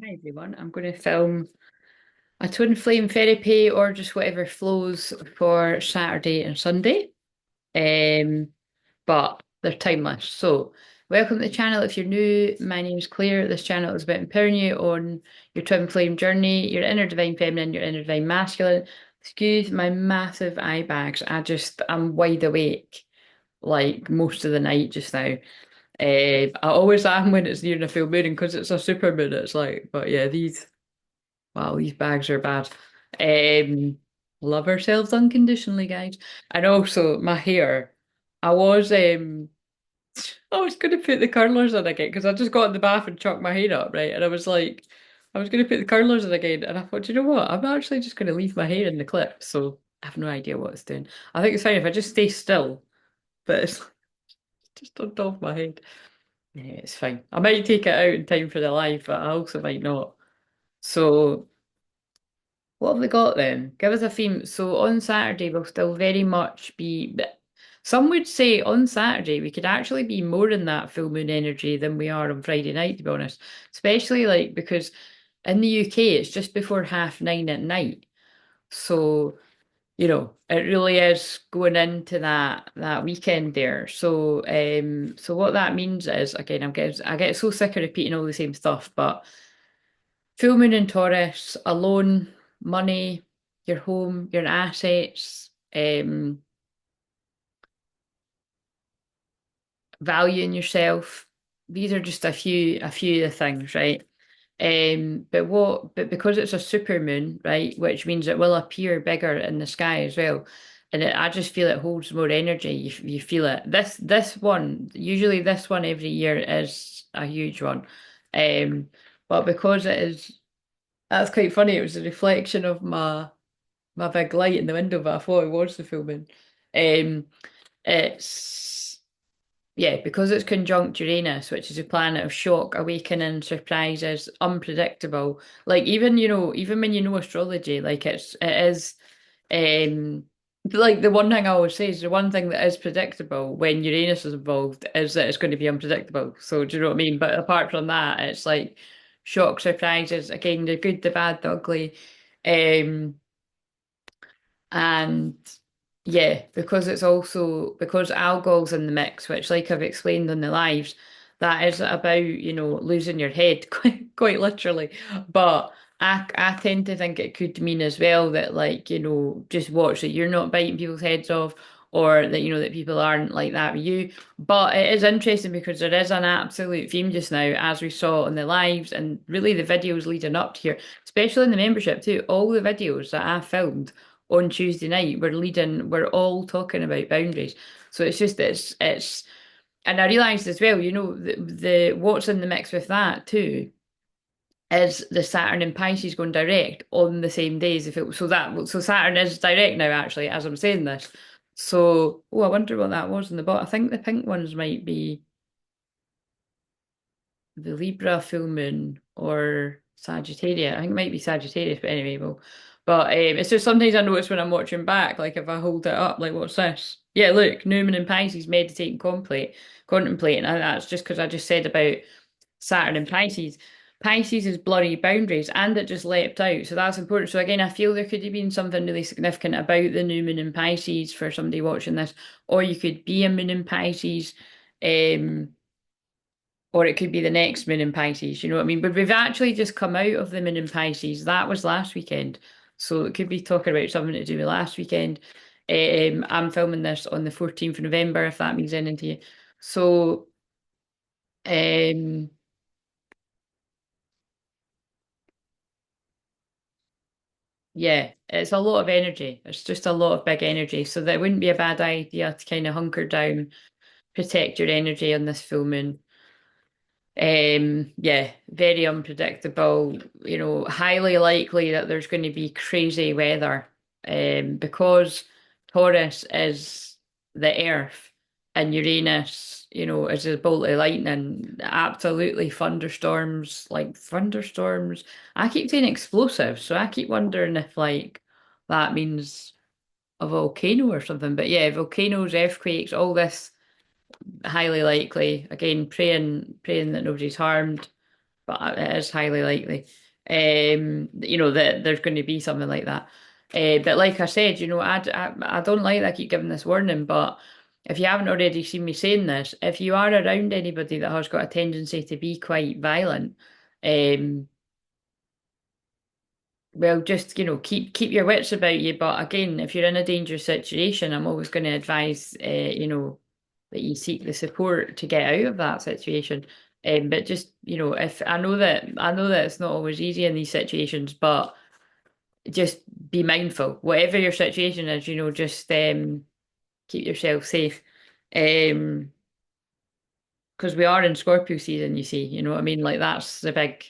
Hi everyone, I'm going to film a twin flame therapy or just whatever flows for Saturday and Sunday. Um, but they're timeless. So, welcome to the channel. If you're new, my name's Claire. This channel is about empowering you on your twin flame journey, your inner divine feminine, your inner divine masculine. Excuse my massive eye bags. I'm wide awake like most of the night just now. I always am when it's near a full moon, and because it's a super moon, it's like, but yeah, wow, these bags are bad. Um, love ourselves unconditionally, guys. And also my hair. I was um I was gonna put the curlers in again because I just got in the bath and chucked my hair up, right? And I was like, I was gonna put the curlers in again, and I thought, you know what? I'm actually just gonna leave my hair in the clip, so I have no idea what it's doing. I think it's fine if I just stay still, but it's just on top of my head. Yeah, it's fine. I might take it out in time for the live, but I also might not. So what have we got then? Give us a theme. So on Saturday, we'll still very much be. Some would say on Saturday we could actually be more in that full moon energy than we are on Friday night, to be honest. Especially like because in the UK it's just before 9:30 at night. So, it really is going into that weekend there. So what that means is again, I get so sick of repeating all the same stuff, but full moon in Taurus, alone, money, your home, your assets, valuing yourself. These are just a few of the things, right? But because it's a super moon, right, which means it will appear bigger in the sky as well. I just feel it holds more energy. You feel it. This one, usually this one every year is a huge one. Um, but because it is That's quite funny. It was a reflection of my big light in the window, but I thought it was the full moon. Um, it's Yeah, because it's conjunct Uranus, which is a planet of shock, awakening, surprises, unpredictable. Like even when you know astrology, it is um like the one thing I always say is the one thing that is predictable when Uranus is involved is that it's going to be unpredictable. So do you know what I mean? But apart from that, it's like shock, surprises, again, the good, the bad, the ugly. Um and yeah, because alcohol's in the mix, which like I've explained on the lives, that is about, losing your head quite literally. But I tend to think it could mean as well that like, just watch that you're not biting people's heads off or that, that people aren't like that with you. But it is interesting because there is an absolute theme just now, as we saw on the lives and really the videos leading up to here, especially in the membership too. All the videos that I filmed on Tuesday night, we're all talking about boundaries. So it's and I realised as well, the what's in the mix with that too is the Saturn in Pisces going direct on the same days. So Saturn is direct now actually as I'm saying this. So I wonder what that was in the bot. I think the pink ones might be the Libra full moon or Sagittarius. I think it might be Sagittarius, but anyway, it's just sometimes I notice when I'm watching back, like if I hold it up, like what's this? Yeah, look, Newman and Pisces meditate and contemplate, and that's just because I just said about Saturn and Pisces. Pisces is blurry boundaries, and it just leapt out, so that's important. So again, I feel there could have been something really significant about the new moon in Pisces for somebody watching this, or you could be a moon in Pisces. Um, or it could be the next moon in Pisces, you know what I mean? But we've actually just come out of the moon in Pisces. That was last weekend. So it could be talking about something to do with last weekend. I'm filming this on the 14th of November, if that means anything to you. So, um, yeah, it's a lot of energy. It's just a lot of big energy. So that wouldn't be a bad idea to kind of hunker down, protect your energy on this full moon. Yeah, very unpredictable, highly likely that there's going to be crazy weather. Because Taurus is the earth and Uranus, is a bolt of lightning, absolutely thunderstorms, like thunderstorms. I keep saying explosives, so I keep wondering if like that means a volcano or something. But yeah, volcanoes, earthquakes, all this highly likely. Again, praying that nobody's harmed. but it is highly likely. That there's going to be something like that. But like I said, I don't like that I keep giving this warning, but if you haven't already seen me saying this, if you are around anybody that has got a tendency to be quite violent, um, well, just keep your wits about you. But again, if you're in a dangerous situation, I'm always going to advise, that you seek the support to get out of that situation. But just if I know that it's not always easy in these situations, but just be mindful. Whatever your situation is, just keep yourself safe. Um, because we are in Scorpio season, you see. You know what I mean? Like that's the big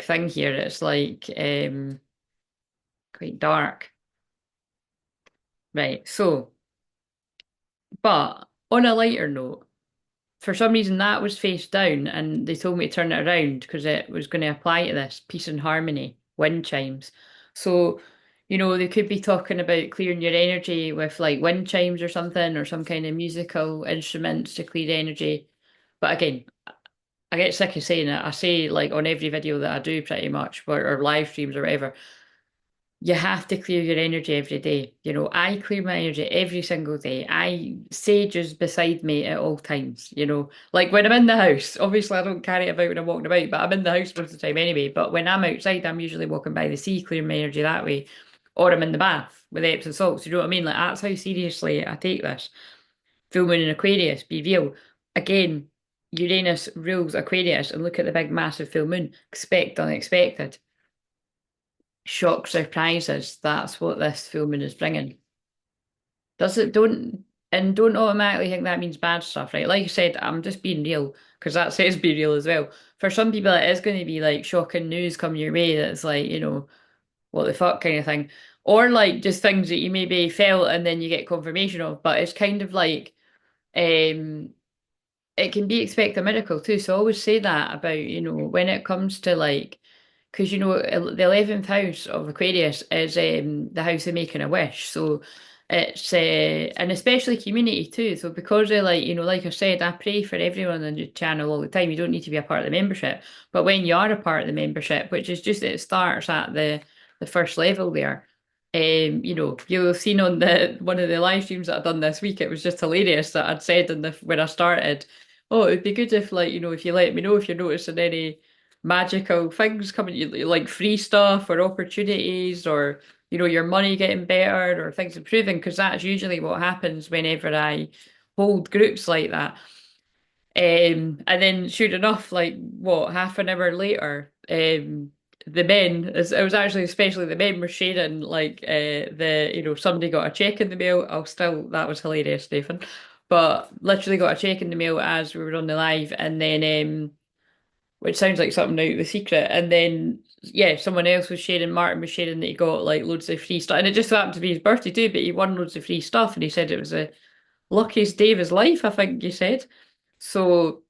thing here. It's like quite dark. Right. So, but on a lighter note, for some reason that was face down and they told me to turn it around because it was going to apply to this peace and harmony wind chimes. So, they could be talking about clearing your energy with like wind chimes or something or some kind of musical instruments to clear energy. But again, I get sick of saying it. I say like on every video that I do pretty much or live streams or whatever, you have to clear your energy every day. I clear my energy every single day. Sage is beside me at all times. Like when I'm in the house, obviously I don't carry it about when I'm walking about, but I'm in the house most of the time anyway. But when I'm outside, I'm usually walking by the sea, clearing my energy that way, or I'm in the bath with Epsom salts. You know what I mean? Like that's how seriously I take this. Full moon in Aquarius, be real. Again, Uranus rules Aquarius, and look at the big, massive full moon. Expect unexpected shock surprises. That's what this filming is bringing. Does it? Don't automatically think that means bad stuff, right? Like I said, I'm just being real because that says be real as well. For some people, it is going to be like shocking news come your way that's like, what the fuck kind of thing. Or like just things that you maybe felt and then you get confirmation of. But it's kind of like, um, it can be expect a miracle too. So I always say that about, when it comes to like, because the 11th house of Aquarius is the house of making a wish. So it's and especially community too. So because of like, like I said, I pray for everyone on the channel all the time. You don't need to be a part of the membership. But when you are a part of the membership, which is just it starts at the first level there. You'll have seen on the one of the live streams that I've done this week, it was just hilarious that I'd said when I started, oh, it'd be good if like, if you let me know if you're noticing any magical things coming, like free stuff or opportunities or, your money getting better or things improving, because that's usually what happens whenever I hold groups like that. And then sure enough, like what, half an hour later, it was actually especially the men were sharing like somebody got a check in the mail. That was hilarious, Stephen. But literally got a check in the mail as we were on the live, and then which sounds like something out of The Secret. And then yeah, someone else was sharing. Martin was sharing that he got like loads of free stuff, and it just happened to be his birthday too. But he won loads of free stuff, and he said it was the luckiest day of his life. I think he said. So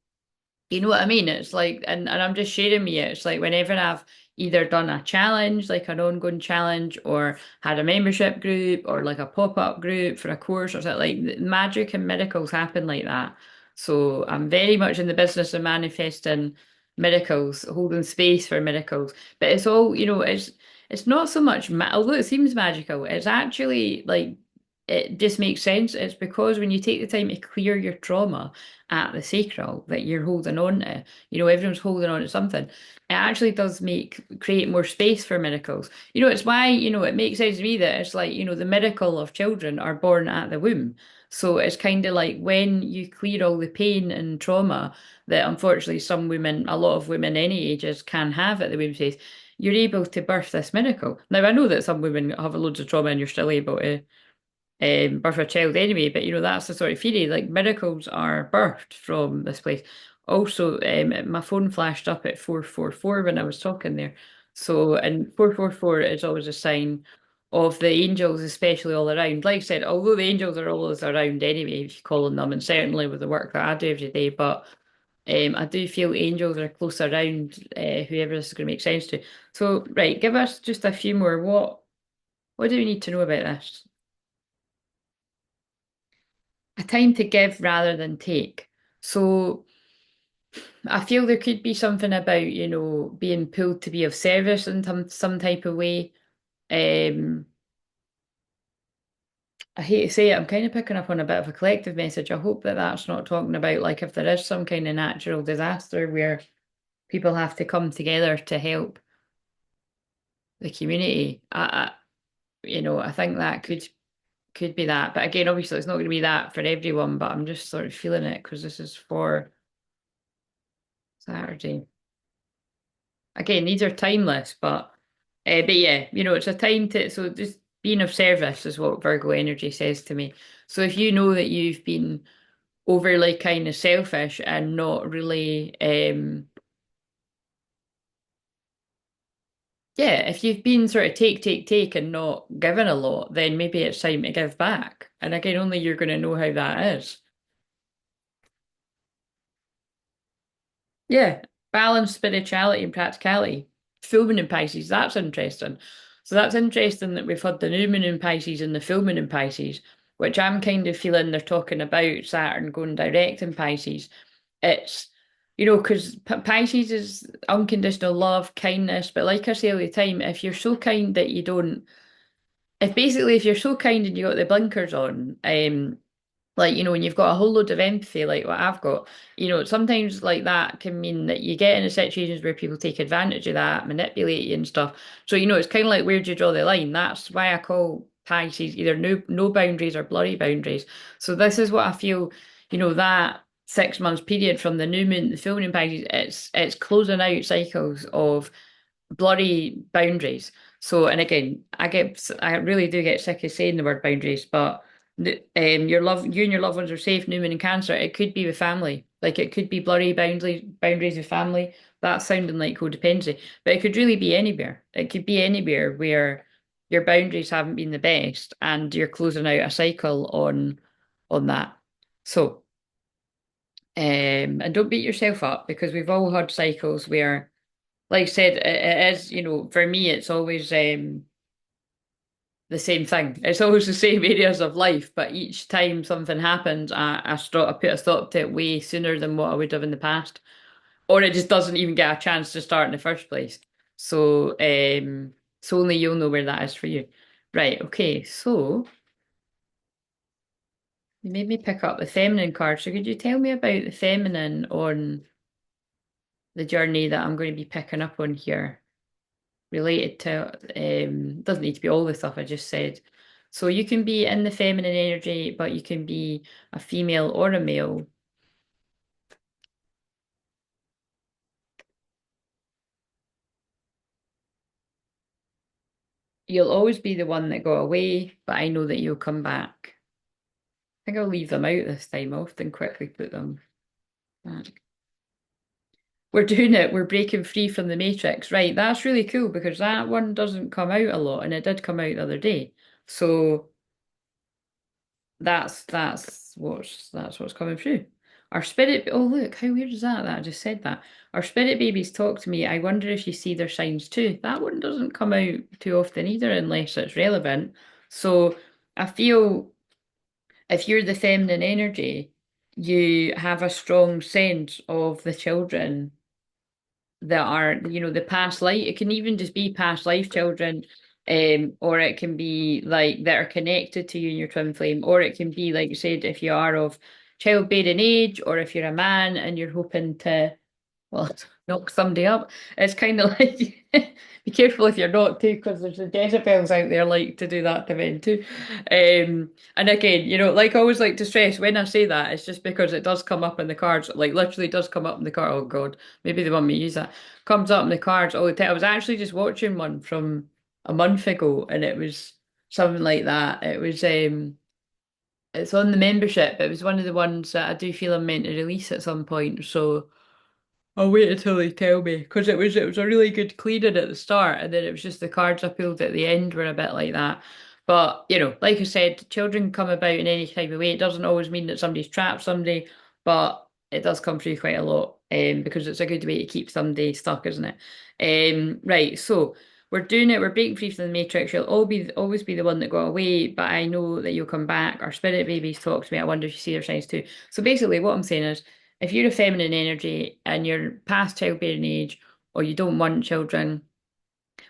you know what I mean? It's like, and I'm just sharing me. It's like whenever I've either done a challenge, like an ongoing challenge, or had a membership group, or like a pop-up group for a course or something, like magic and miracles happen like that. So I'm very much in the business of manifesting miracles, holding space for miracles. But it's all, it's not so much, although it seems magical, it's actually like, it just makes sense. It's because when you take the time to clear your trauma at the sacral that you're holding on to, everyone's holding on to something. It actually does create more space for miracles. It's why, it makes sense to me that it's like, the miracle of children are born at the womb. So it's kind of like when you clear all the pain and trauma that unfortunately a lot of women any ages can have at the womb phase, you're able to birth this miracle. Now I know that some women have loads of trauma and you're still able to birth a child anyway, but that's the sort of theory. Like miracles are birthed from this place. Also, my phone flashed up at 444 when I was talking there. So, and 444 is always a sign of the angels, especially all around. Like I said, although the angels are always around anyway, if you call on them, and certainly with the work that I do every day, but I do feel angels are close around whoever this is going to make sense to. So, right, give us just a few more. What do we need to know about this? A time to give rather than take. So I feel there could be something about, being pulled to be of service in some type of way. Um, I hate to say it, I'm kind of picking up on a bit of a collective message. I hope that that's not talking about like if there is some kind of natural disaster where people have to come together to help the community. I think that could be that. But again, obviously, it's not going to be that for everyone. But I'm just sort of feeling it because this is for Saturday. Again, these are timeless, but yeah, it's a time to so just being of service is what Virgo energy says to me. So if you know that you've been overly kind of selfish and not really yeah, if you've been sort of take and not given a lot, then maybe it's time to give back. And again, only you're going to know how that is. Yeah, balance, spirituality, and practicality. Full moon in Pisces, that's interesting. So that's interesting that we've had the new moon in Pisces and the full moon in Pisces, which I'm kind of feeling they're talking about Saturn going direct in Pisces. It's, because Pisces is unconditional love, kindness, but like I say all the time, if you're so kind that you don't, if you're so kind and you got the blinkers on, like when you've got a whole load of empathy like what I've got, sometimes like that can mean that you get into situations where people take advantage of that, manipulate you and stuff. So it's kind of like where do you draw the line? That's why I call Pisces either no boundaries or blurry boundaries. So this is what I feel, that 6 months period from the new moon, the full moon in Pisces, it's closing out cycles of blurry boundaries. So, and again, I really do get sick of saying the word boundaries, but you and your loved ones are safe, Newman and Cancer. It could be with family, like it could be blurry boundaries with family. That's sounding like codependency, but it could really be anywhere. It could be anywhere where your boundaries haven't been the best, and you're closing out a cycle on that. So, and don't beat yourself up because we've all had cycles where like I said, it is, for me, it's always the same thing. It's always the same areas of life, but each time something happens, I put a stop to it way sooner than what I would have in the past, or it just doesn't even get a chance to start in the first place. So only you'll know where that is for you. Right, okay, so you made me pick up the feminine card. So could you tell me about the feminine on the journey that I'm going to be picking up on here? Related to doesn't need to be all the stuff I just said. So you can be in the feminine energy, but you can be a female or a male. You'll always be the one that got away, but I know that you'll come back. I think I'll leave them out this time. I often quickly put them back. We're doing it. We're breaking free from the matrix. Right, that's really cool because that one doesn't come out a lot, and it did come out the other day. So that's what's coming through. Our spirit, oh look, how weird is that I just said that. Our spirit babies talk to me. I wonder if you see their signs too. That one doesn't come out too often either unless it's relevant. So I feel if you're the feminine energy, you have a strong sense of the children that are, the past life. It can even just be past life children, or it can be like that are connected to you in your twin flame, or it can be like you said, if you are of childbearing age, or if you're a man and you're hoping to well, knock somebody up. It's kind of like be careful if you're not too, because there's the Jezebels out there like to do that to men too. And again, like I always like to stress when I say that, it's just because it does come up in the cards, like literally does come up in the card. Oh God, maybe they want me to use that. Comes up in the cards all the time. I was actually just watching one from a month ago, and it was something like that. It's on the membership. It was one of the ones that I do feel I'm meant to release at some point. So. I'll wait until they tell me because it was a really good cleaning at the start, and then it was just the cards I pulled at the end were a bit like that. But like I said, children come about in any type of way. It doesn't always mean that somebody's trapped somebody, but it does come through quite a lot, because it's a good way to keep somebody stuck, isn't it? Right. So we're doing it. We're breaking free from the matrix. You'll always be the one that got away, but I know that you'll come back. Our spirit babies talk to me. I wonder if you see their signs too. So basically, what I'm saying is if you're a feminine energy and you're past childbearing age or you don't want children,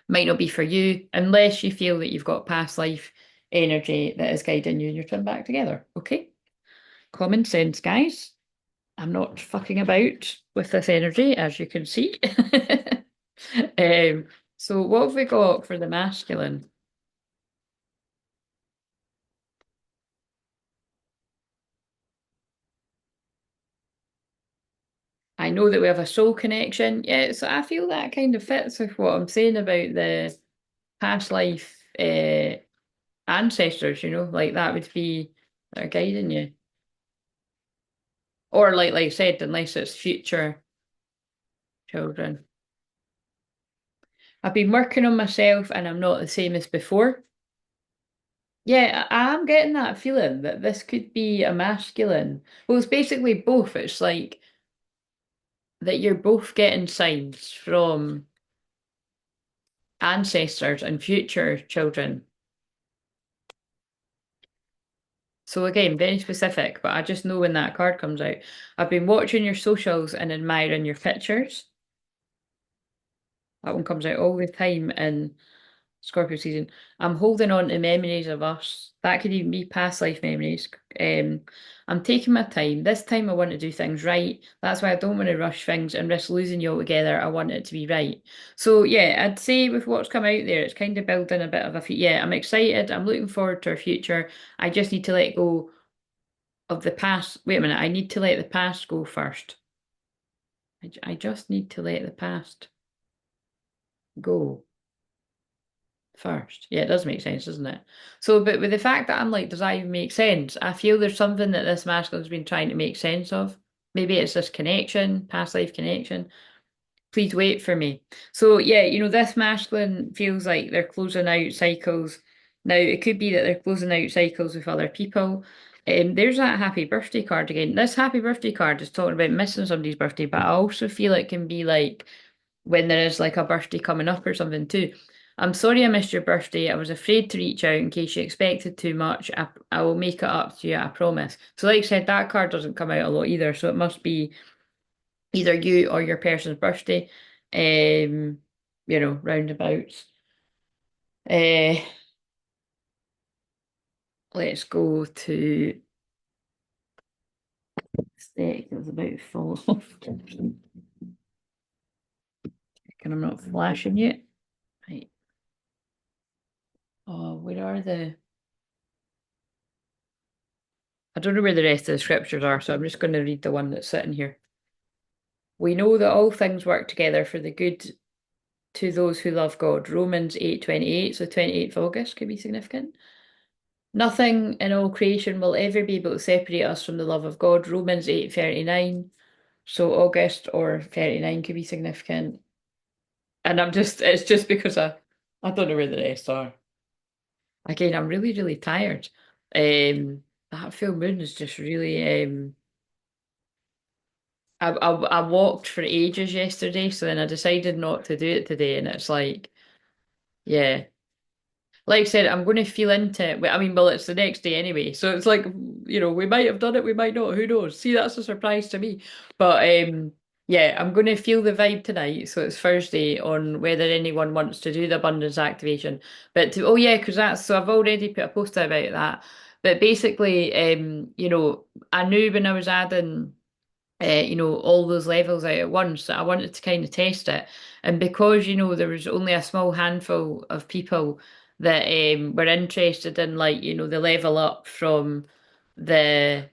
might not be for you unless you feel that you've got past life energy that is guiding you and you're turned back together. Okay? Common sense, guys. I'm not fucking about with this energy, as you can see. um, so what have we got for the masculine? I know that we have a soul connection. Yeah, so I feel that kind of fits with what I'm saying about the past life ancestors, like that would be that are guiding you. Or like I said, unless it's future children. I've been working on myself and I'm not the same as before. Yeah, I am getting that feeling that this could be a masculine. Well, it's basically both. It's like that you're both getting signs from ancestors and future children. So again, very specific, but I just know when that card comes out. I've been watching your socials and admiring your pictures. That one comes out all the time in Scorpio season. I'm holding on to memories of us. That could even be past life memories. Um, I'm taking my time. This time I want to do things right. That's why I don't want to rush things and risk losing you altogether. I want it to be right. So yeah, I'd say with what's come out there, it's kind of building a bit of a yeah, I'm excited. I'm looking forward to our future. I just need to let go of the past. Wait a minute, I need to let the past go first. I just need to let the past go first. Yeah, it does make sense, doesn't it? So, but with the fact that I'm like, does that even make sense? I feel there's something that this masculine's been trying to make sense of. Maybe it's this connection, past life connection. Please wait for me. So, yeah, this masculine feels like they're closing out cycles. Now, it could be that they're closing out cycles with other people. There's that happy birthday card again. This happy birthday card is talking about missing somebody's birthday, but I also feel it can be like when there is like a birthday coming up or something too. I'm sorry I missed your birthday. I was afraid to reach out in case you expected too much. I will make it up to you, I promise. So, like I said, that card doesn't come out a lot either. So, it must be either you or your person's birthday, roundabouts. Uh, let's go to stick. It was about to fall off. And I'm not flashing yet. Right. Oh, where are the. I don't know where the rest of the scriptures are, so I'm just going to read the one that's sitting here. We know that all things work together for the good to those who love God. Romans 8:28, so 28th of August could be significant. Nothing in all creation will ever be able to separate us from the love of God. Romans 8:39, so August or 39 could be significant. And it's just because I don't know where the rest are. Again, I'm really, really tired. That full moon is just really I walked for ages yesterday, so then I decided not to do it today, and it's like, yeah. Like I said, I'm going to feel into it. I mean, well, it's the next day anyway, so it's like, we might have done it, we might not. Who knows? See, that's a surprise to me. But yeah, I'm going to feel the vibe tonight. So it's Thursday on whether anyone wants to do the abundance activation. Oh yeah, because so I've already put a post out about that. But basically, I knew when I was adding all those levels out at once. I wanted to kind of test it. And because, there was only a small handful of people that were interested in like, the level up from to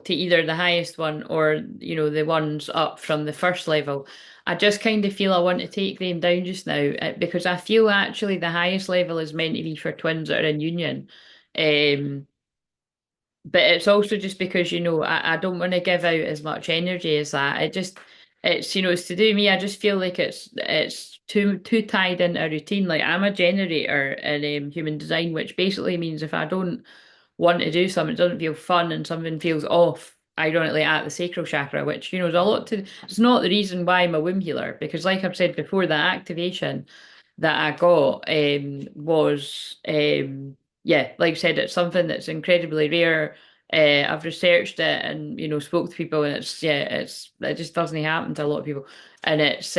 either the highest one or, the ones up from the first level. I just kind of feel I want to take them down just now because I feel actually the highest level is meant to be for twins that are in union. Um, but it's also just because, I don't want to give out as much energy as that. It's to do me. I just feel like it's too tied into a routine. Like I'm a generator in human design, which basically means if I don't want to do something, it doesn't feel fun and something feels off, ironically, at the sacral chakra, which, is a lot to, it's not the reason why I'm a womb healer, because like I've said before, the activation that I got was, yeah, like I said, it's something that's incredibly rare. I've researched it and spoke to people, and it just doesn't happen to a lot of people, and it's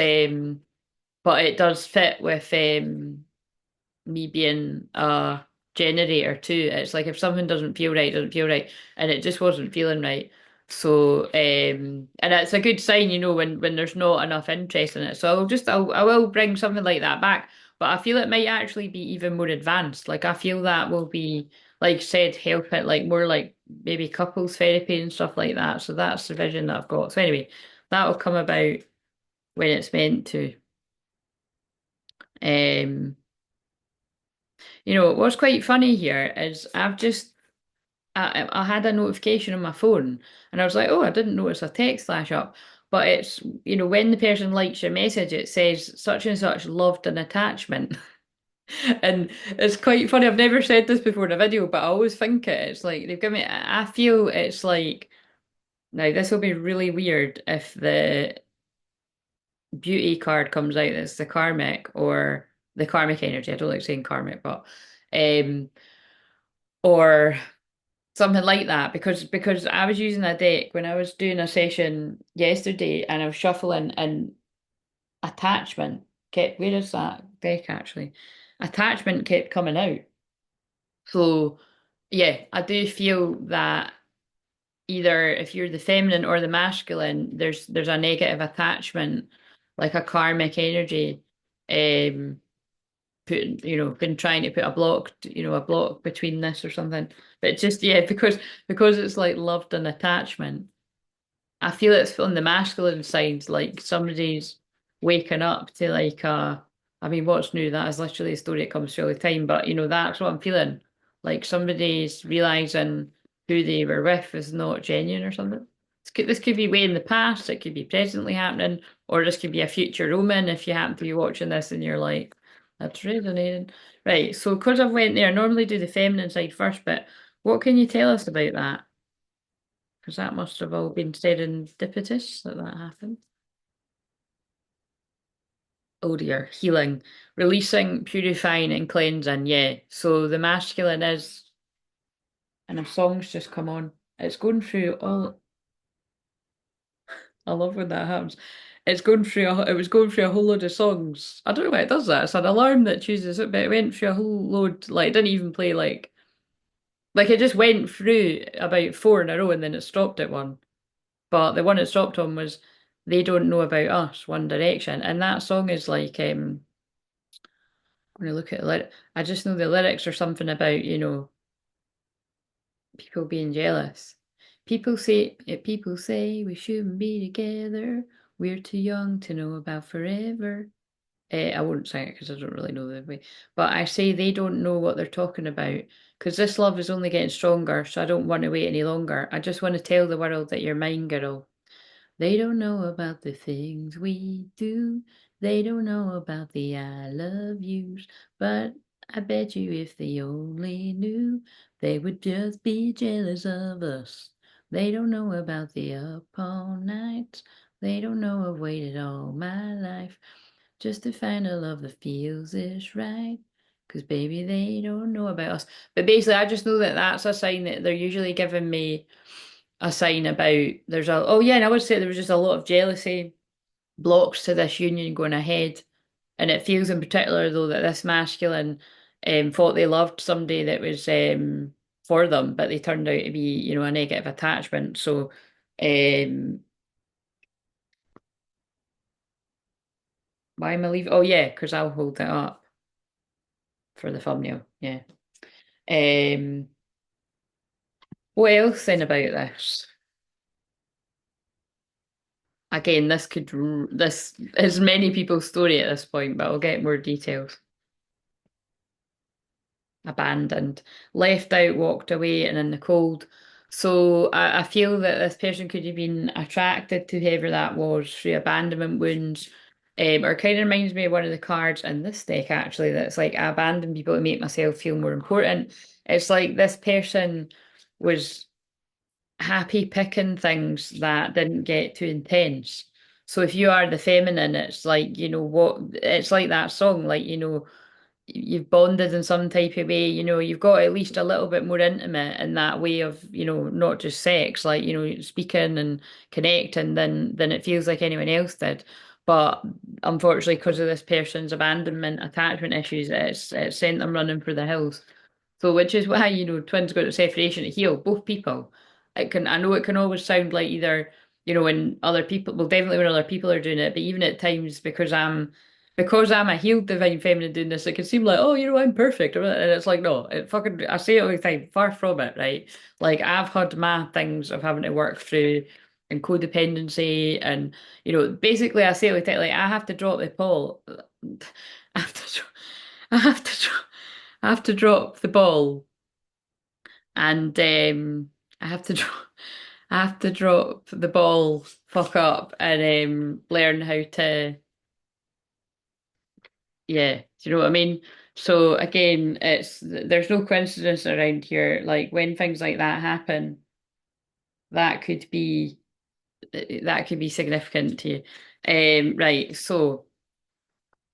but it does fit with me being a generator too. It's like if something doesn't feel right, it doesn't feel right, and it just wasn't feeling right. So, and it's a good sign, when there's not enough interest in it. So I will bring something like that back, but I feel it might actually be even more advanced. Like I feel that will be, like said, help it like more like maybe couples therapy and stuff like that. So that's the vision that I've got. So anyway, that will come about when it's meant to. Um, what's quite funny here is I had a notification on my phone and I was like, oh, I didn't notice a text flash up. But it's, when the person likes your message, it says such and such loved an attachment. And it's quite funny. I've never said this before in a video, but I always think it. It's like they've given me, I feel it's like, now this will be really weird if the beauty card comes out that's the karmic or the karmic energy. I don't like saying karmic, but um, or something like that because I was using a deck when I was doing a session yesterday and I was shuffling and attachment kept where is that deck actually? Attachment kept coming out. So yeah, I do feel that either if you're the feminine or the masculine, there's a negative attachment, like a karmic energy, um been trying to put a block between this or something. But just yeah, because it's like loved and attachment. I feel it's on the masculine side, like somebody's waking up to like I mean, what's new? That is literally a story that comes through all the time, but that's what I'm feeling. Like somebody's realizing who they were with is not genuine or something. This could be way in the past, it could be presently happening, or this could be a future omen if you happen to be watching this and you're like, that's resonating. Right, so because I've went there, I normally do the feminine side first, but what can you tell us about that? Because that must have all been serendipitous that happened. Oh dear, healing, releasing, purifying, and cleansing. Yeah. So the masculine is, and a song's just come on. It's going through all. I love when that happens. It was going through a whole load of songs. I don't know why it does that. It's an alarm that chooses it, but it went through a whole load. Like it didn't even play like it just went through about four in a row and then it stopped at one. But the one it stopped on was They Don't Know About Us, One Direction. And that song is like, when I look at it, I just know the lyrics are something about, people being jealous. People say we shouldn't be together. We're too young to know about forever. I won't sing it because I don't really know the way. But I say they don't know what they're talking about because this love is only getting stronger. So I don't want to wait any longer. I just want to tell the world that you're mine, girl. They don't know about the things we do. They don't know about the I love yous. But I bet you if they only knew, they would just be jealous of us. They don't know about the up all nights. They don't know I've waited all my life just to find a love that feels this right. Because baby, they don't know about us. But basically, I just know that that's a sign that they're usually giving me a sign about oh yeah, and I would say there was just a lot of jealousy blocks to this union going ahead. And it feels in particular though that this masculine thought they loved somebody that was for them, but they turned out to be, a negative attachment. So um why am I leaving? Oh yeah, because I'll hold it up for the thumbnail. Yeah. Um what else then about this? Again, this is many people's story at this point, but I'll get more details. Abandoned, left out, walked away, and in the cold. So I feel that this person could have been attracted to whoever that was through abandonment wounds. Or kind of reminds me of one of the cards in this deck actually that's like I abandon people to make myself feel more important. It's like this person was happy picking things that didn't get too intense. So if you are the feminine, it's like, what it's like that song, like, you've bonded in some type of way, you've got at least a little bit more intimate in that way of, not just sex, like, speaking and connecting than it feels like anyone else did. But unfortunately, because of this person's abandonment attachment issues, it's sent them running for the hills. So, which is why, twins go to separation to heal, both people. I know it can always sound like either, when other people, well, definitely when other people are doing it, but even at times because I'm a healed divine feminine doing this, it can seem like, oh, I'm perfect. And it's like, no, I say it all the time, far from it, right? Like, I've had my things of having to work through and codependency and, basically I say it all the time, like, I have to drop the ball. I have to, I have to, I have to drop the ball and I have to drop I have to drop the ball, fuck up, and learn how to, yeah, do you know what I mean? So again, there's no coincidence around here. Like when things like that happen, that could be that could be significant to you. Right, so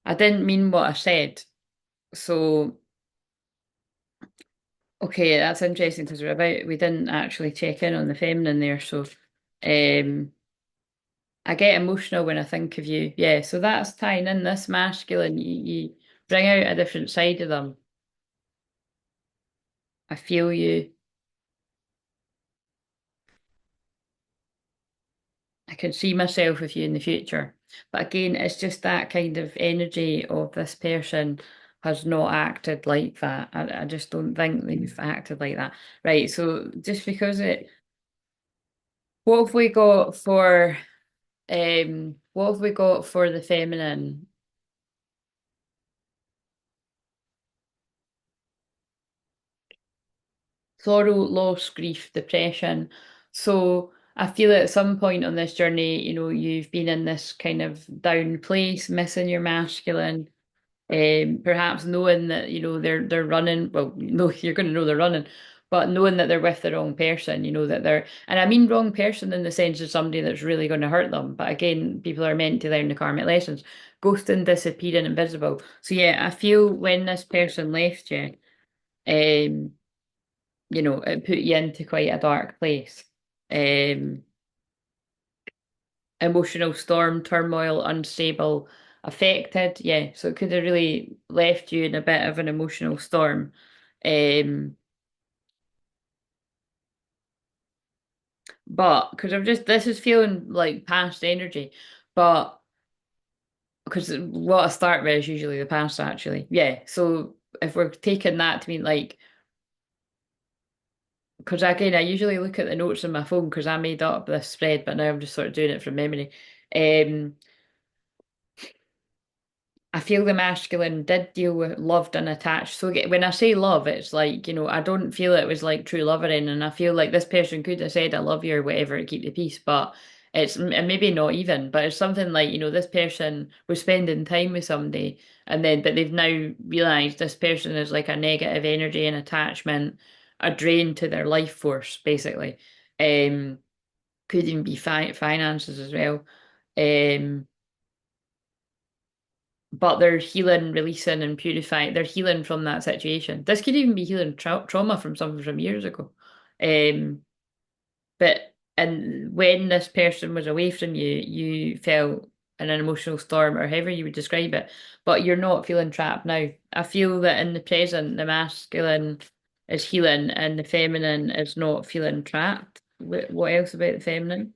I didn't mean what I said. So okay, that's interesting because we didn't actually check in on the feminine there. So um I get emotional when I think of you. Yeah, so that's tying in this masculine. You bring out a different side of them. I feel you. I can see myself with you in the future. But again, it's just that kind of energy of this person has not acted like that. I just don't think they've acted like that. Right, so just because what have we got for what have we got for the feminine? Sorrow, loss, grief, depression. So I feel at some point on this journey, you've been in this kind of down place, missing your masculine, perhaps knowing that, they're running. Well, no, you're going to know they're running, but knowing that they're with the wrong person, that and I mean wrong person in the sense of somebody that's really going to hurt them. But again, people are meant to learn the karmic lessons. Ghosting, disappearing, invisible. So yeah, I feel when this person left you, um, it put you into quite a dark place. Um, Emotional storm, turmoil, unstable, affected. Yeah, so it could have really left you in a bit of an emotional storm. Um, but because this is feeling like past energy, but because what I start with is usually the past, actually. Yeah, so if we're taking that to mean like, because again, I usually look at the notes on my phone because I made up this spread, but now I'm just sort of doing it from memory. Um, I feel the masculine did deal with loved and attached. So when I say love, it's like, I don't feel it was like true loving. And I feel like this person could have said, I love you or whatever to keep the peace, but and maybe not even, but it's something like, this person was spending time with somebody but they've now realized this person is like a negative energy and attachment, a drain to their life force, basically. Um, could even be finances as well. Um, but they're healing, releasing, and purifying. They're healing from that situation. This could even be healing trauma from something from years ago. Um, and when this person was away from you, you felt in an emotional storm, or however you would describe it. But you're not feeling trapped now. I feel that in the present, the masculine is healing, and the feminine is not feeling trapped. What else about the feminine?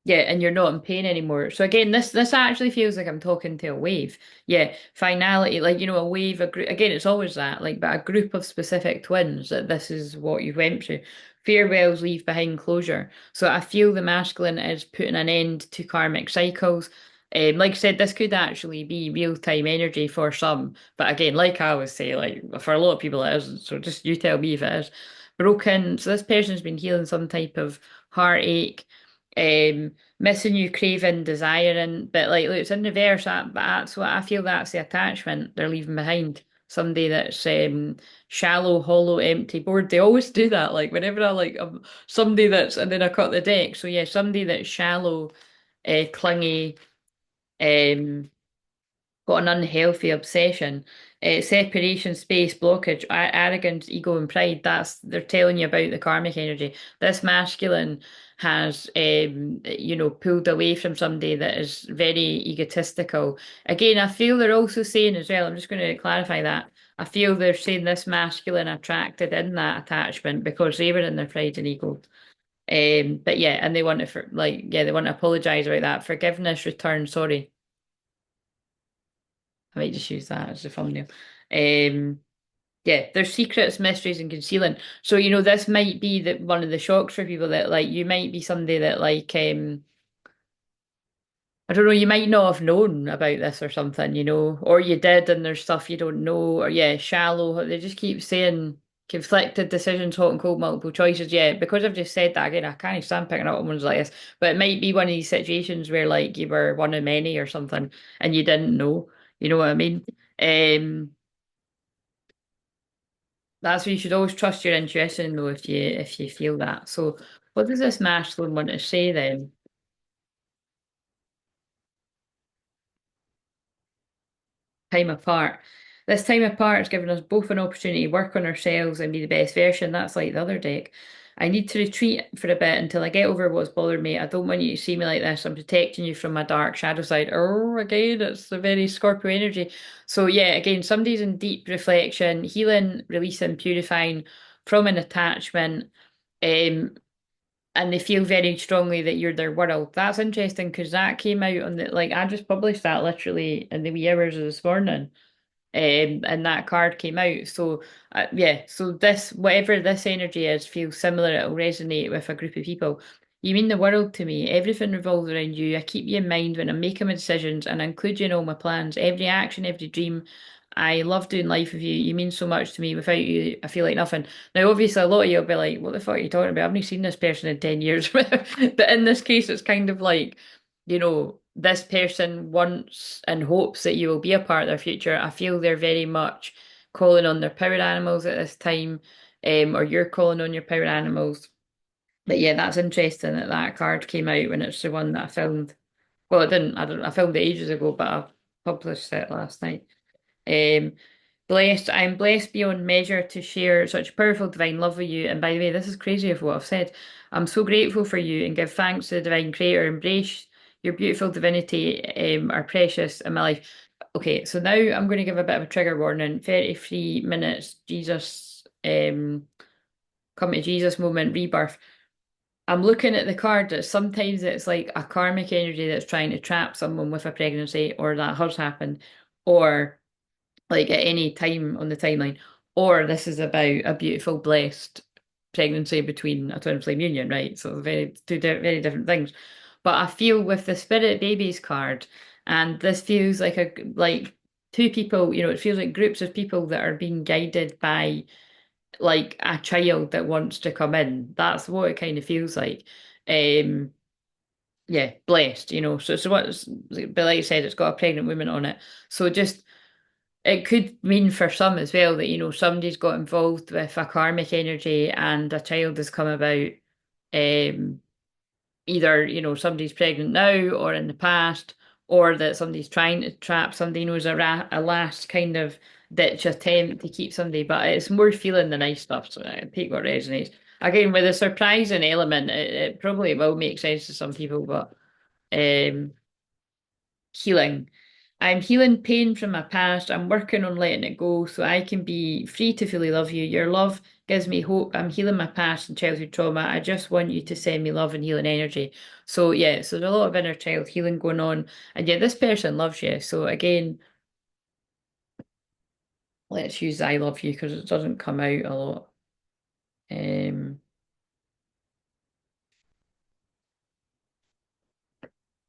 Yeah, and you're not in pain anymore. So again, this actually feels like I'm talking to a wave. Yeah, finality, like a wave. Again, it's always that, like, but a group of specific twins that this is what you went through. Farewells leave behind closure. So I feel the masculine is putting an end to karmic cycles. Like I said, this could actually be real-time energy for some, but again, like I always say, like for a lot of people it isn't. So just you tell me if it is broken. So this person's been healing some type of heartache, missing you, craving, desiring, but like look, it's in reverse. But that's what I feel. That's the attachment they're leaving behind. Somebody that's shallow, hollow, empty, bored. They always do that. Like whenever I like somebody that's, and then I cut the deck. So yeah, somebody that's shallow, clingy, um, got an unhealthy obsession, separation, space, blockage, arrogance, ego, and pride. That's they're telling you about the karmic energy. This masculine has, pulled away from somebody that is very egotistical. Again, I feel they're also saying as well. I'm just going to clarify that. I feel they're saying this masculine attracted in that attachment because they were in their pride and ego. But yeah, and they want to they want to apologize about that. Forgiveness, return, sorry. I might just use that as a thumbnail. Um, yeah, there's secrets, mysteries, and concealing. So, this might be that one of the shocks for people that you might be somebody that I don't know, you might not have known about this or something, or you did and there's stuff you don't know, or yeah, shallow. They just keep saying conflicted decisions, hot and cold, multiple choices. Yeah, because I've just said that again, I can't stand picking up on ones like this. But it might be one of these situations where you were one of many or something and you didn't know. You know what I mean? Um, that's why you should always trust your intuition though if you feel that. So what does this masculine want to say then? Time apart. This time apart has given us both an opportunity to work on ourselves and be the best version. That's like the other deck. I need to retreat for a bit until I get over what's bothered me. I don't want you to see me like this. I'm protecting you from my dark shadow side. Oh, again, it's the very Scorpio energy. So yeah, again, somebody's in deep reflection, healing, releasing, purifying from an attachment. Um, and they feel very strongly that you're their world. That's interesting because that came out on I just published that literally in the wee hours of this morning. And that card came out. So yeah, so this whatever this energy is feels similar. It'll resonate with a group of people. You mean the world to me. Everything revolves around you. I keep you in mind when I'm making my decisions and I include you in all my plans. Every action, every dream. I love doing life with you. You mean so much to me. Without you, I feel like nothing. Now, obviously, a lot of you will be like, "What the fuck are you talking about? I've not seen this person in 10 years." But in this case, it's kind of this person wants and hopes that you will be a part of their future. I feel they're very much calling on their power animals at this time, or you're calling on your power animals. But yeah, that's interesting that that card came out when it's the one that I filmed. Well, it didn't. I don't. I filmed it ages ago, but I published it last night. Um, Blessed, I'm blessed beyond measure to share such powerful divine love with you. And by the way, this is crazy of what I've said. I'm so grateful for you and give thanks to the divine creator. Embrace your beautiful divinity, are precious in my life. Okay, so now I'm going to give a bit of a trigger warning. 33 minutes, Jesus, come to Jesus moment, rebirth. I'm looking at the card that sometimes it's like a karmic energy that's trying to trap someone with a pregnancy, or that has happened, or at any time on the timeline, or this is about a beautiful, blessed pregnancy between a twin flame union, right? So very different things. But I feel with the spirit babies card, and this feels like two people, it feels like groups of people that are being guided by a child that wants to come in. That's what it kind of feels like. Um, yeah, blessed, So what's but like I said, it's got a pregnant woman on it. So just it could mean for some as well that, somebody's got involved with a karmic energy and a child has come about. Um, Either, somebody's pregnant now or in the past, or that somebody's trying to trap somebody, knows a last kind of ditch attempt to keep somebody, but it's more feeling the nice stuff. So I take what resonates. Again, with a surprising element, it probably will make sense to some people, but um, healing. I'm healing pain from my past. I'm working on letting it go so I can be free to fully love you. Your love gives me hope. I'm healing my past and childhood trauma. I just want you to send me love and healing energy. So yeah, so there's a lot of inner child healing going on. And yeah, this person loves you. So again, let's use I love you because it doesn't come out a lot. Um,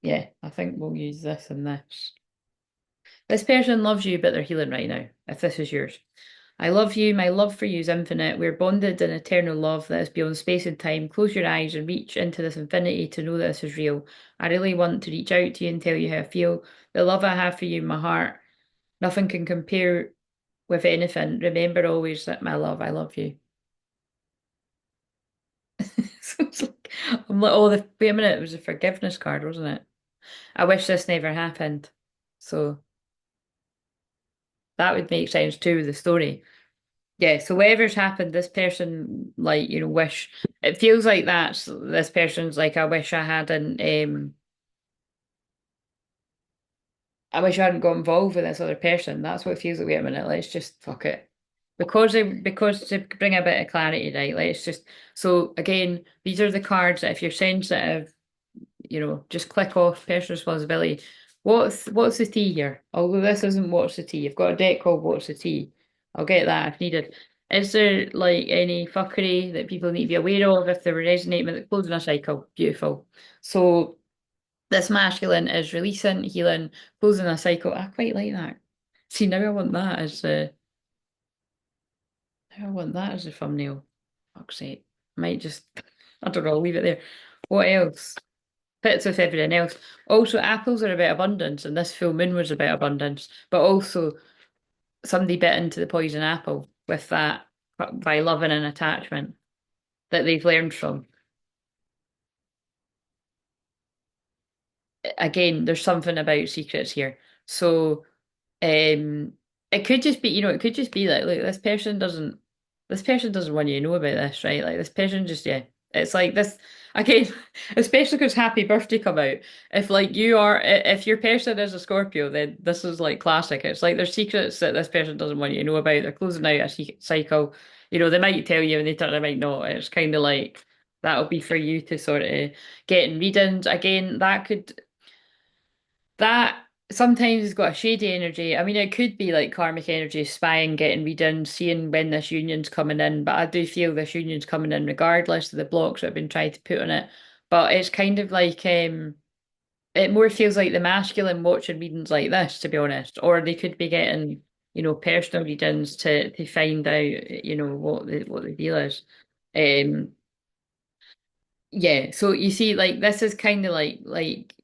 yeah, I think we'll use this and this. This person loves you, but they're healing right now, if this is yours. I love you. My love for you is infinite. We're bonded in eternal love that is beyond space and time. Close your eyes and reach into this infinity to know that this is real. I really want to reach out to you and tell you how I feel. The love I have for you in my heart, nothing can compare with anything. Remember always that my love, I love you. So I'm like, oh, wait a minute, it was a forgiveness card, wasn't it? I wish this never happened. So. That would make sense too with the story. Yeah, so whatever's happened, this person, like, wish it feels like that's this person's like, I wish I hadn't got involved with this other person. That's what it feels like. Wait a minute, let's just fuck it. Because to bring a bit of clarity, right? Let's just so again, these are the cards that if you're sensitive, just click off personal responsibility. What's the tea here? Although this isn't what's the tea. You've got a deck called What's the Tea. I'll get that if needed. Is there like any fuckery that people need to be aware of if they resonate with it? Closing a cycle? Beautiful. So this masculine is releasing, healing, closing a cycle. I quite like that. See, now I want that as a thumbnail. Fuck's sake. Might just, I don't know, I'll leave it there. What else? Fits with everything else. Also, apples are about abundance, and this full moon was about abundance. But also, somebody bit into the poison apple with that by loving an attachment that they've learned from. Again, there's something about secrets here. So, um, it could just be, it could just be like, look, this person doesn't want you to know about this, right? Like this person just, yeah. It's like this again, especially because Happy Birthday come out. If like if your person is a Scorpio, then this is like classic. It's like there's secrets that this person doesn't want you to know about. They're closing out a cycle. They might tell you and they might not. It's kind of like that'll be for you to sort of get in readings. Again, that sometimes it's got a shady energy. I mean, it could be like karmic energy, spying, getting readings, seeing when this union's coming in. But I do feel this union's coming in regardless of the blocks that have been tried to put on it. But it's kind of like it more feels like the masculine watching readings like this, to be honest. Or they could be getting, personal readings to find out, what the deal is. Um, yeah. So you see, like this is kind of like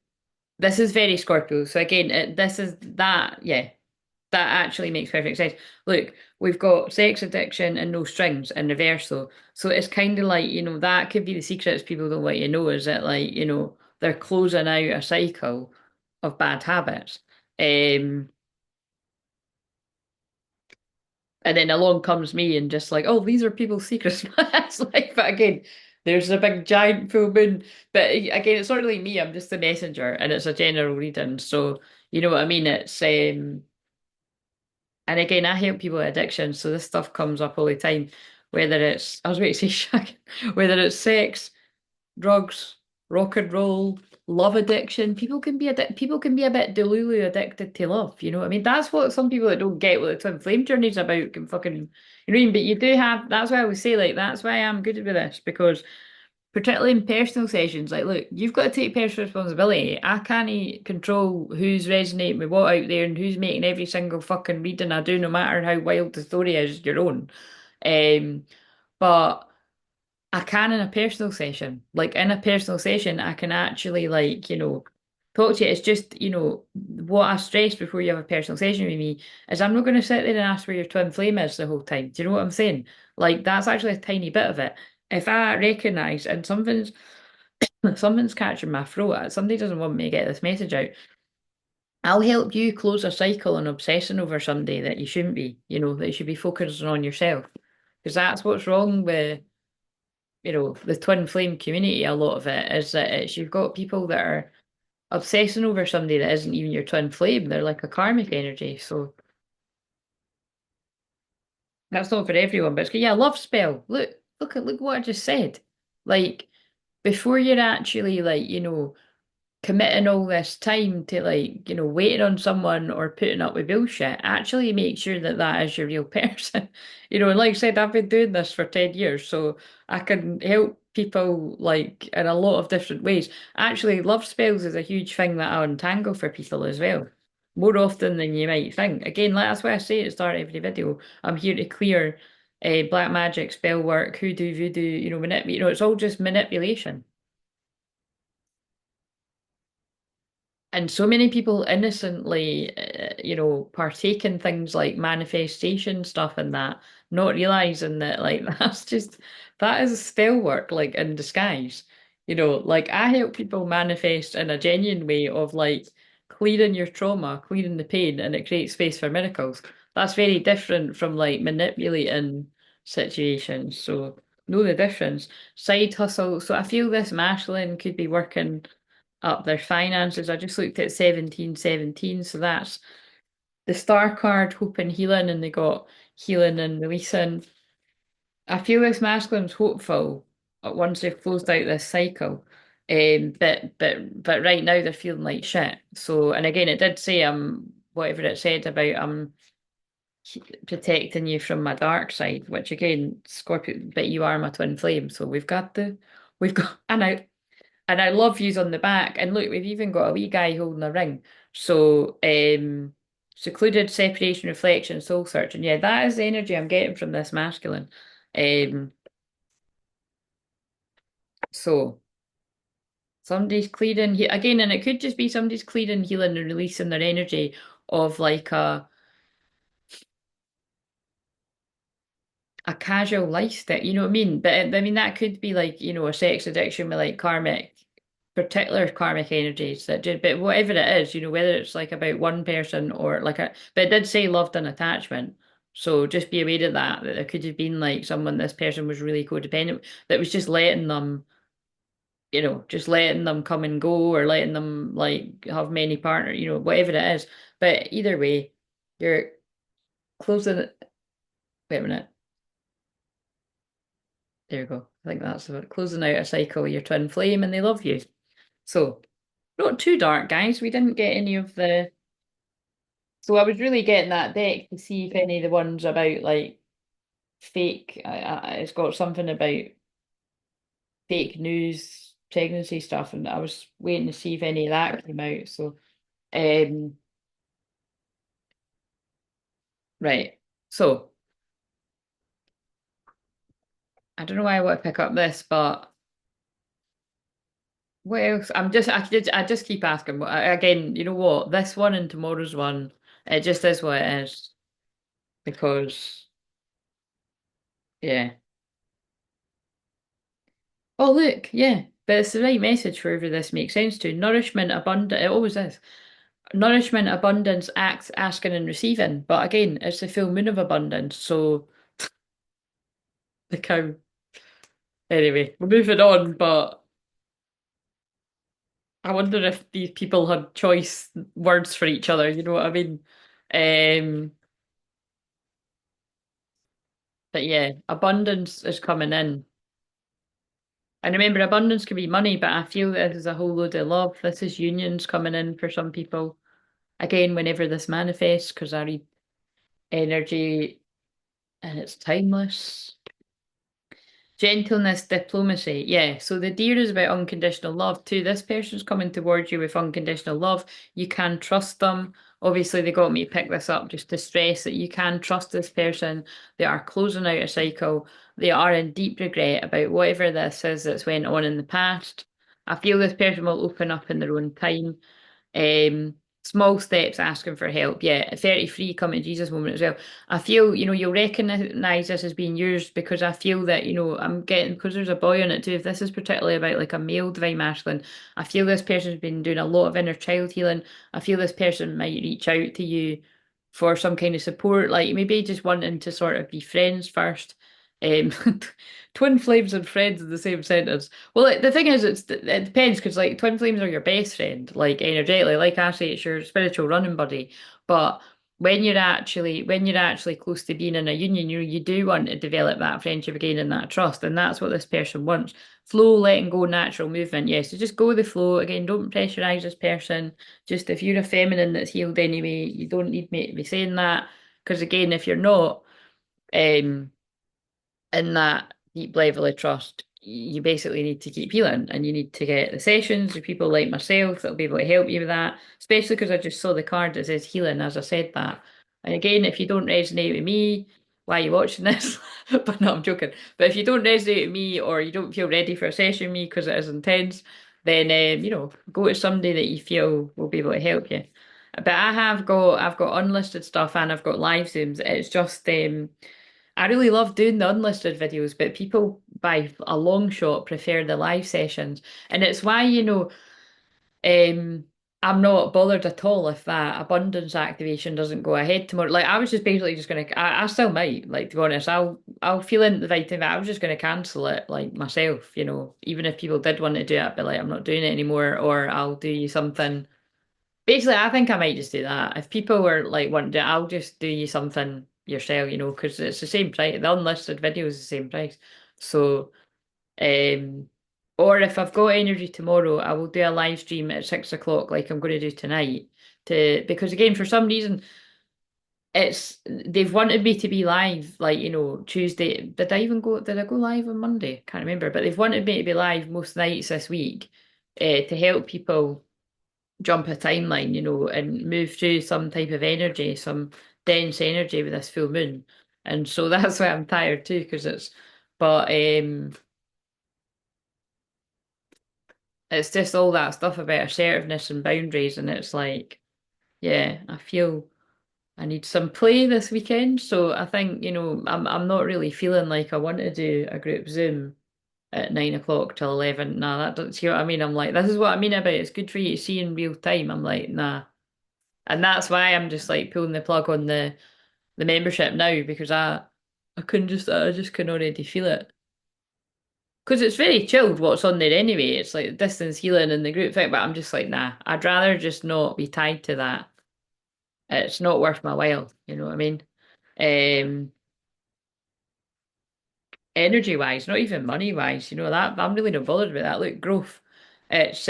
this is very Scorpio. So again, this is that, yeah, that actually makes perfect sense. Look, we've got sex addiction and no strings in reverse though. So it's kind of like, that could be the secrets people don't want you to know is that like, they're closing out a cycle of bad habits. Um, and then along comes me and just like, oh, these are people's secrets. It's like, but again, there's a big giant full moon. But again, it's not really me. I'm just the messenger, and it's a general reading. So you know what I mean. And again, I help people with addiction, so this stuff comes up all the time. Whether it's, I was about to say, whether it's sex, drugs, rock and roll, love addiction. People can be a bit delulu addicted to love. You know what I mean? That's what some people that don't get what the twin flame journey's about can fucking, you know what I mean? But you do have. That's why I always say like that's why I'm good with this because particularly in personal sessions, like look, you've got to take personal responsibility. I can't control who's resonating with what out there and who's making every single fucking reading I do, no matter how wild the story is, your own. Um, but I can in a personal session. Like in a personal session, I can actually talk to you. It's just, what I stress before you have a personal session with me is I'm not going to sit there and ask where your twin flame is the whole time. Do you know what I'm saying? Like that's actually a tiny bit of it. If I recognise and something's catching my throat, somebody doesn't want me to get this message out, I'll help you close a cycle on obsessing over somebody that you shouldn't be, that you should be focusing on yourself. Because that's what's wrong with the twin flame community, a lot of it is that you've got people that are obsessing over somebody that isn't even your twin flame. They're like a karmic energy. So that's not for everyone, but yeah, love spell. Look what I just said. Like before you're actually committing all this time to waiting on someone or putting up with bullshit, actually make sure that that is your real person. And like I said, I've been doing this for 10 years, so I can help people like in a lot of different ways. Actually, love spells is a huge thing that I untangle for people as well. More often than you might think. Again, that's why I say at the start of every video, I'm here to clear black magic, spell work, hoodoo, voodoo, it's all just manipulation. And so many people innocently, partake in things like manifestation stuff and that, not realizing that like that is spell work like in disguise. Like I help people manifest in a genuine way of like clearing your trauma, clearing the pain, and it creates space for miracles. that's very different from like manipulating situations. So know the difference. Side hustle. So I feel this masculine could be working up their finances. I just looked at 1717, so that's the star card, hope and healing, and they got healing and releasing. I feel this masculine's hopeful once they've closed out this cycle. But right now they're feeling like shit. So, and again, it did say whatever it said about protecting you from my dark side, which again, Scorpio, but you are my twin flame. So we've got and I love yous on the back. And look, we've even got a wee guy holding a ring. So, secluded, separation, reflection, soul search. And yeah, that is the energy I'm getting from this masculine. Um, so somebody's clearing again, and it could just be somebody's clearing, healing, and releasing their energy of like a casual lifestyle, you know what I mean? But I mean that could be like, a sex addiction with like particular karmic energies that did, but whatever it is, whether it's like about one person or like but it did say loved and attachment. So just be aware of that there could have been like someone, this person was really codependent, that was just letting them, just letting them come and go or letting them like have many partners, whatever it is. But either way, you're closing it. Wait a minute. There you go. I think that's about closing out a cycle, your twin flame, and they love you. So, not too dark, guys. We didn't get any of the. So, I was really getting that deck to see if any of the ones about like fake, it's got something about fake news, pregnancy stuff, and I was waiting to see if any of that came out. So, um, right. So, I don't know why I want to pick up this, but what else? I just keep asking. Again, you know what? This one and tomorrow's one, it just is what it is because, yeah. Oh, look, yeah. But it's the right message for whoever this makes sense to. Nourishment, abundance, it always is. Nourishment, abundance, acts, asking and receiving. But again, it's the full moon of abundance. So the cow. Anyway, we're moving on, but I wonder if these people had choice words for each other, you know what I mean? Um, but yeah, abundance is coming in. And remember, abundance can be money, but I feel that this is a whole load of love. This is unions coming in for some people. Again, whenever this manifests, because I read energy and it's timeless. Gentleness, diplomacy. Yeah. So the deer is about unconditional love too. This person's coming towards you with unconditional love. You can trust them. Obviously, they got me to pick this up just to stress that you can trust this person. They are closing out a cycle. They are in deep regret about whatever this is that's went on in the past. I feel this person will open up in their own time. Small steps asking for help. Yeah, 33 come to Jesus moment as well. I feel, you'll recognize this as being yours because I feel that, I'm getting, because there's a boy on it too. If this is particularly about like a male divine masculine, I feel this person's been doing a lot of inner child healing. I feel this person might reach out to you for some kind of support, like maybe just wanting to sort of be friends first. Um, twin flames and friends in the same sentence. Well, the thing is, it depends because like twin flames are your best friend, like energetically. Like I say, it's your spiritual running buddy. But when you're actually close to being in a union, you do want to develop that friendship again and that trust, and that's what this person wants. Flow, letting go, natural movement. Yes, so just go with the flow. Again, don't pressurize this person. Just if you're a feminine that's healed anyway, you don't need me to be saying that. Because again, if you're not, um in that deep level of trust, you basically need to keep healing and you need to get the sessions with people like myself that'll be able to help you with that, especially because I just saw the card that says healing as I said that. And again, if you don't resonate with me, why are you watching this? But no, I'm joking. But if you don't resonate with me or you don't feel ready for a session with me because it is intense, then go to somebody that you feel will be able to help you. But I've got unlisted stuff and I've got live Zooms. It's just I really love doing the unlisted videos, but people by a long shot prefer the live sessions. And it's why, um, I'm not bothered at all if that abundance activation doesn't go ahead tomorrow. Like I was just basically just gonna, I still might, like to be honest, I'll feel into the vitamin. I was just gonna cancel it, like myself, even if people did want to do it, I'd be like, I'm not doing it anymore, or I'll do you something. Basically, I think I might just do that. If people were like wanting to, I'll just do you something yourself, because it's the same price. The unlisted video is the same price. So. Um, or if I've got energy tomorrow, I will do a live stream at 6 o'clock, like I'm going to do tonight. Because again, for some reason, they've wanted me to be live, like Tuesday. Did I go live on Monday? Can't remember, but they've wanted me to be live most nights this week, to help people jump a timeline, and move through some type of energy, some dense energy with this full moon. And so that's why I'm tired too, but it's just all that stuff about assertiveness and boundaries, and it's like, yeah, I feel I need some play this weekend. So I think, I'm not really feeling like I want to do a group Zoom at 9 o'clock till 11. Nah, that doesn't see what I mean. I'm like, this is what I mean about it's good for you to see in real time. I'm like, nah. And that's why I'm just like pulling the plug on the membership now, because I just can already feel it. Because it's very chilled what's on there anyway. It's like distance healing and the group thing, but I'm just like, nah, I'd rather just not be tied to that. It's not worth my while, you know what I mean? Um, Energy wise, not even money wise, that I'm really not bothered with that. Look, growth. It's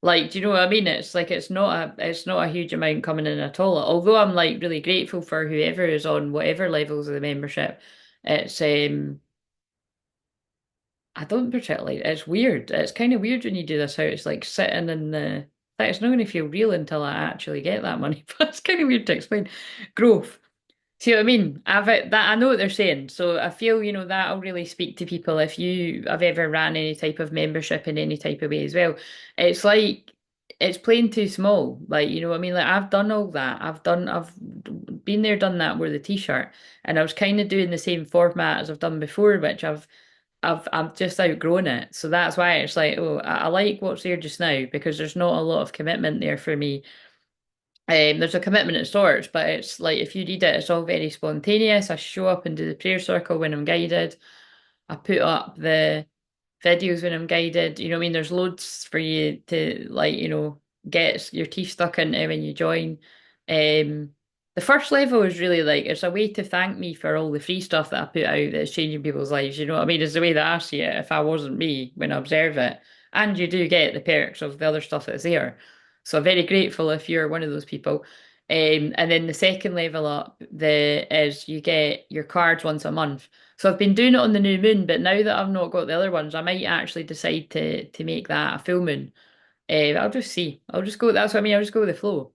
like, do you know what I mean? It's like it's not a huge amount coming in at all. Although I'm like really grateful for whoever is on whatever levels of the membership. It's I don't particularly. It's weird. It's kind of weird when you do this, how it's like sitting in the. Like, it's not going to feel real until I actually get that money. But it's kind of weird to explain. Growth. See what I mean? I know what they're saying. So I feel, that'll really speak to people if you have ever ran any type of membership in any type of way as well. It's like it's playing too small. Like, you know what I mean? Like I've done all that. I've been there, done that, wore the t-shirt. And I was kind of doing the same format as I've done before, which I've just outgrown it. So that's why it's like, oh, I like what's there just now, because there's not a lot of commitment there for me. There's a commitment at sorts, but it's like if you read it, it's all very spontaneous. I show up and do the prayer circle when I'm guided. I put up the videos when I'm guided. You know what I mean? There's loads for you to like, get your teeth stuck into when you join. Um, the first level is really like it's a way to thank me for all the free stuff that I put out that's changing people's lives. You know what I mean? It's the way that I see it. If I wasn't me when I observe it, and you do get the perks of the other stuff that's there. So I'm very grateful if you're one of those people. And then the second level up the is you get your cards once a month. So I've been doing it on the new moon, but now that I've not got the other ones, I might actually decide to make that a full moon. I'll just see. I'll just go. That's what I mean. I'll just go with the flow.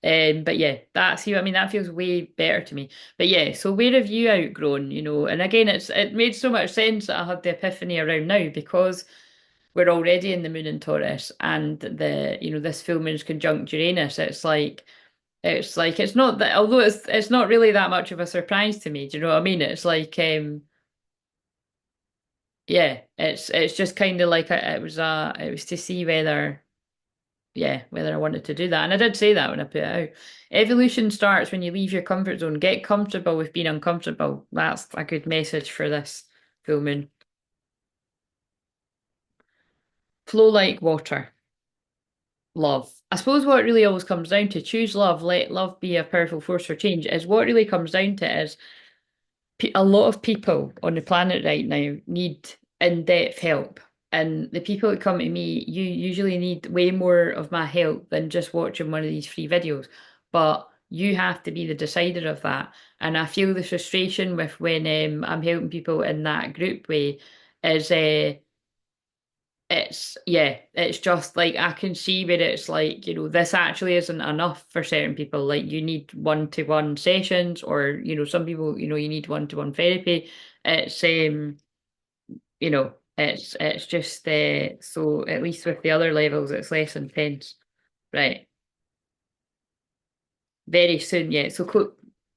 But yeah, see what I mean. That feels way better to me. But yeah, so where have you outgrown? And again, it made so much sense that I had the epiphany around now, because we're already in the moon in Taurus, and this full moon's conjunct Uranus. It's not that, although it's not really that much of a surprise to me. Do you know what I mean? It's like yeah, it's just kind of like it was to see whether I wanted to do that. And I did say that when I put it out. Evolution starts when you leave your comfort zone. Get comfortable with being uncomfortable. That's a good message for this full moon. Flow like water. Love. I suppose what it really always comes down to, choose love, let love be a powerful force for change, is what really comes down to is a lot of people on the planet right now need in-depth help. And the people that come to me, you usually need way more of my help than just watching one of these free videos. But you have to be the decider of that. And I feel the frustration with when I'm helping people in that group way is it's just like I can see where it's like, this actually isn't enough for certain people. Like you need one-to-one sessions, or, some people, you need one-to-one therapy. It's it's just so at least with the other levels it's less intense. Right. Very soon, yeah. So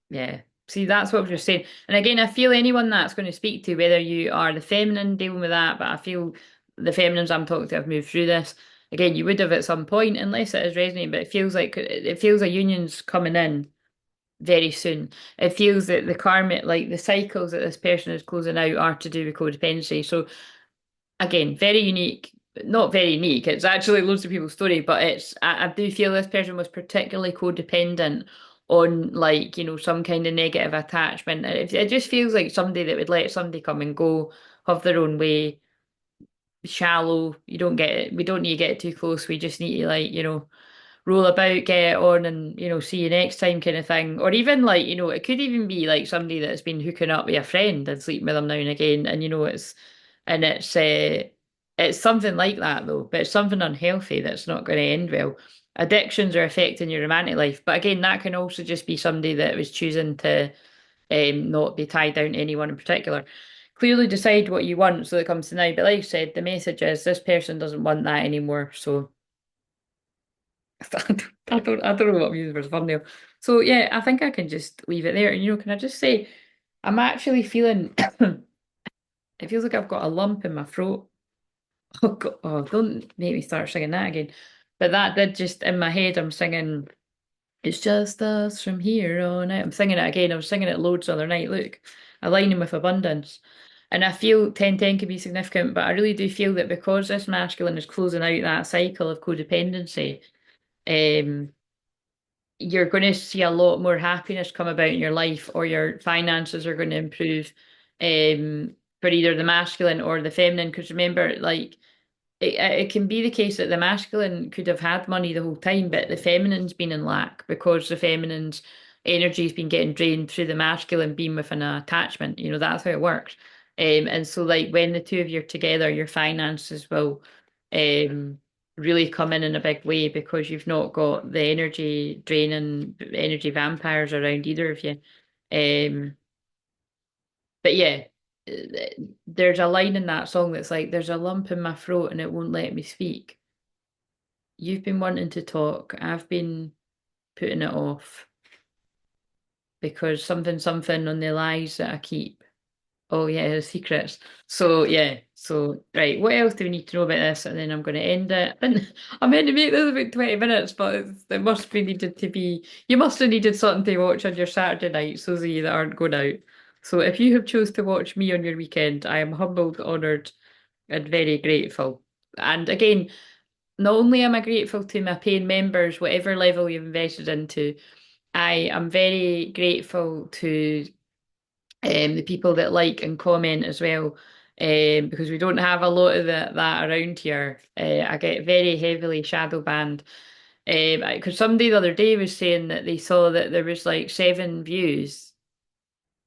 yeah. See, that's what I was just saying. And again, I feel anyone that's going to speak to, whether you are the feminine dealing with that, but I feel the feminines I'm talking to have moved through this. again, you would have at some point, unless it is resonating, but it feels a union's coming in very soon. It feels that the karmic, like the cycles that this person is closing out, are to do with codependency. So again, very unique, not very unique. It's actually loads of people's story, but I do feel this person was particularly codependent on like, some kind of negative attachment. It just feels like somebody that would let somebody come and go, have their own way, shallow. You don't get it. We don't need to get too close. We just need to like, roll about, get it on, and see you next time kind of thing. Or even like, it could even be like somebody that's been hooking up with a friend and sleeping with them now and again, and it's something like that though, but it's something unhealthy that's not going to end well. Addictions are affecting your romantic life, but again, that can also just be somebody that was choosing to not be tied down to anyone in particular. Clearly decide what you want so that comes to now. But like I said, the message is this person doesn't want that anymore. So I don't know what I'm using for a thumbnail. So yeah, I think I can just leave it there. And can I just say I'm actually feeling it feels like I've got a lump in my throat. Oh God, oh, don't make me start singing that again. But that did just in my head, I'm singing It's Just Us From Here On Out. I'm singing it again. I was singing it loads the other night. Look, aligning with abundance. And I feel 1010 can be significant, but I really do feel that because this masculine is closing out that cycle of codependency, um, you're going to see a lot more happiness come about in your life, or your finances are going to improve, for either the masculine or the feminine. Because remember, like, it can be the case that the masculine could have had money the whole time, but the feminine's been in lack because the feminine's energy's been getting drained through the masculine being within an attachment. That's how it works. And so, like, when the two of you are together, your finances will um, really come in a big way because you've not got the energy draining energy vampires around either of you. Um, but yeah, there's a line in that song that's like, there's a lump in my throat and it won't let me speak. You've been wanting to talk. I've been putting it off because something on the lies that I keep. Oh yeah, the secrets. So yeah, so right, what else do we need to know about this? And then I'm going to end it. And I meant to make this about 20 minutes, but it must be needed to be. You must have needed something to watch on your Saturday nights, those of you that aren't going out. So if you have chose to watch me on your weekend, I am humbled, honoured, and very grateful. And again, not only am I grateful to my paying members, whatever level you've invested into, I am very grateful to the people that like and comment as well, because we don't have a lot of that around here. I get very heavily shadow banned. Because somebody the other day was saying that they saw that there was like 7 views.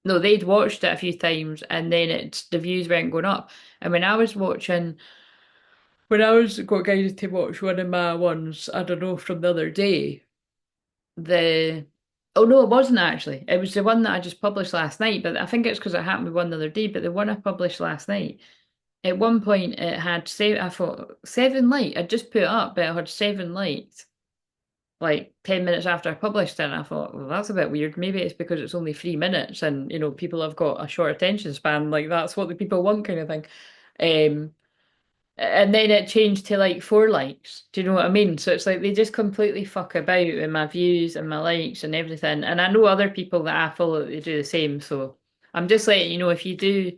No, they'd watched it a few times and then the views weren't going up. And when I was got guided to watch one of my ones, I don't know, from the other day, the oh no, it wasn't actually. It was the one that I just published last night, but I think it's because it happened with one the other day. But the one I published last night, at one point it had I thought 7 likes. I just put it up, but it had 7 likes. Like 10 minutes after I published it, and I thought, well, that's a bit weird. Maybe it's because it's only 3 minutes, and people have got a short attention span. Like that's what the people want, kind of thing. Um, and then it changed to like 4 likes. Do you know what I mean? So it's like they just completely fuck about with my views and my likes and everything. And I know other people that I follow they do the same. So I'm just letting you know, if you do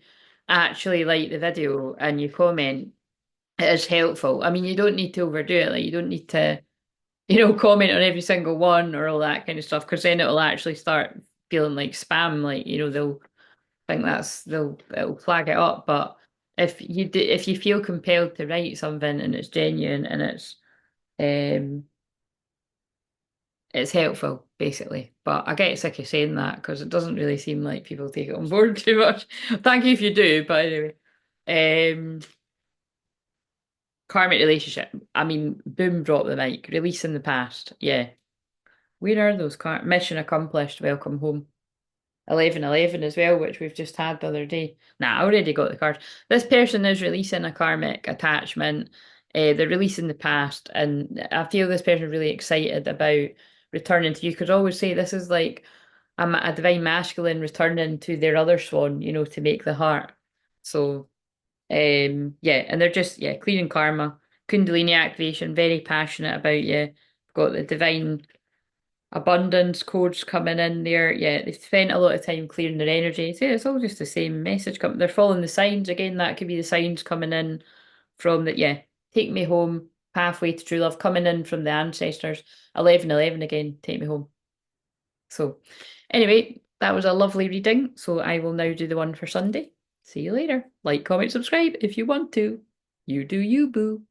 actually like the video and you comment, it is helpful. I mean, you don't need to overdo it. Like you don't need to, comment on every single one or all that kind of stuff, because then it'll actually start feeling like spam. Like, they'll think it'll flag it up. But if you feel compelled to write something and it's genuine and um it's helpful basically. But I get sick of saying that because it doesn't really seem like people take it on board too much. Thank you if you do, but anyway. Um Karmic relationship. I mean, boom, drop the mic. Release in the past. Yeah. Where are those mission accomplished, welcome home. 1111 as well, which we've just had the other day. Nah, I already got the cards. This person is releasing a karmic attachment. They're releasing the past, and I feel this person is really excited about returning to you. Because I always say this is like a divine masculine returning to their other swan, to make the heart. So, yeah, and they're just clearing karma. Kundalini activation, very passionate about you. Got the divine abundance codes coming in there. Yeah, they've spent a lot of time clearing their energy. So yeah, it's all just the same message coming. They're following the signs again. That could be the signs coming in from that. Yeah, take me home, pathway to true love, coming in from the ancestors. 1111 again, take me home. So, anyway, that was a lovely reading. So I will now do the one for Sunday. See you later. Like, comment, subscribe if you want to. You do you, boo.